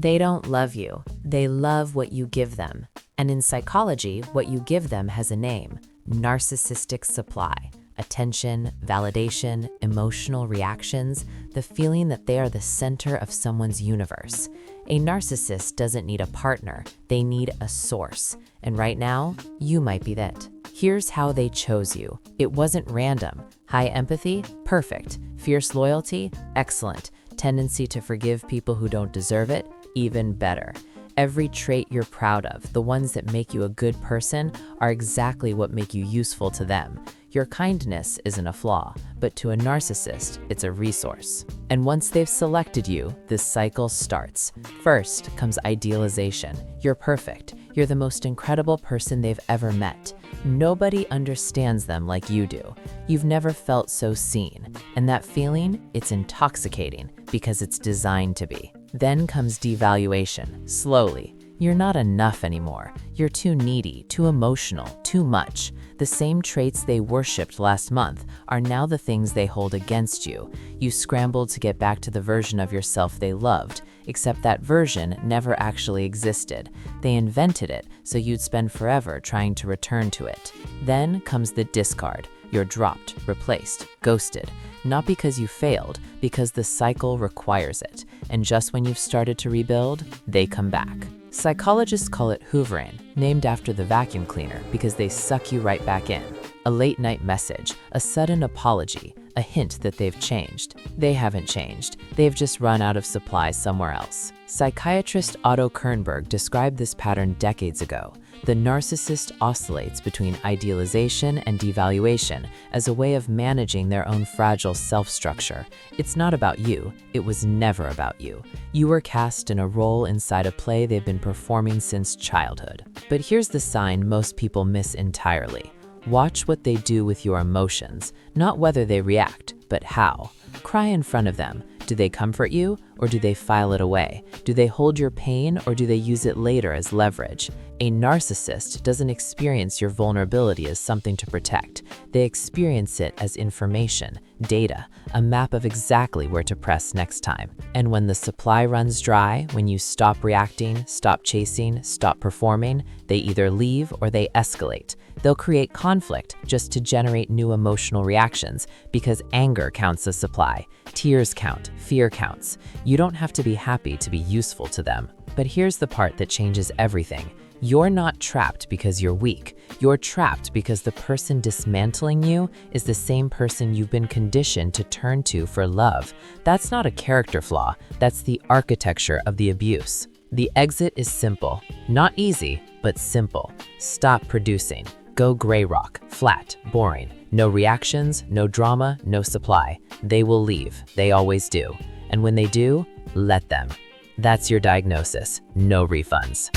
They don't love you. They love what you give them. And in psychology, what you give them has a name: narcissistic supply. Attention, validation, emotional reactions, the feeling that they are the center of someone's universe. A narcissist doesn't need a partner, they need a source. And right now, you might be that. Here's how they chose you. It wasn't random. High empathy? Perfect. Fierce loyalty? Excellent. Tendency to forgive people who don't deserve it? Even better. Every trait you're proud of, the ones that make you a good person, are exactly what make you useful to them. Your kindness isn't a flaw, but to a narcissist, it's a resource. And once they've selected you, this cycle starts. First comes idealization. You're perfect. You're the most incredible person they've ever met. Nobody understands them like you do. You've never felt so seen. And that feeling, it's intoxicating because it's designed to be. Then comes devaluation, slowly. You're not enough anymore. You're too needy, too emotional, too much. The same traits they worshipped last month are now the things they hold against you. You scrambled to get back to the version of yourself they loved, except that version never actually existed. They invented it so you'd spend forever trying to return to it. Then comes the discard. You're dropped, replaced, ghosted. Not because you failed, because the cycle requires it. And just when you've started to rebuild, they come back. Psychologists call it Hoovering, named after the vacuum cleaner because they suck you right back in. A late-night message, a sudden apology, a hint that they've changed. They haven't changed. They've just run out of supplies somewhere else. Psychiatrist Otto Kernberg described this pattern decades ago. The narcissist oscillates between idealization and devaluation as a way of managing their own fragile self-structure. It's not about you. It was never about you. You were cast in a role inside a play they've been performing since childhood. But here's the sign most people miss entirely. Watch what they do with your emotions, not whether they react, but how. Cry in front of them. Do they comfort you, or do they file it away? Do they hold your pain, or do they use it later as leverage? A narcissist doesn't experience your vulnerability as something to protect. They experience it as information, data, a map of exactly where to press next time. And when the supply runs dry, when you stop reacting, stop chasing, stop performing, they either leave or they escalate. They'll create conflict just to generate new emotional reactions because anger counts as supply, tears count, fear counts. You don't have to be happy to be useful to them. But here's the part that changes everything. You're not trapped because you're weak. You're trapped because the person dismantling you is the same person you've been conditioned to turn to for love. That's not a character flaw. That's the architecture of the abuse. The exit is simple. Not easy, but simple. Stop producing. Go gray rock, flat, boring. No reactions, no drama, no supply. They will leave. They always do. And when they do, let them. That's your diagnosis. No refunds.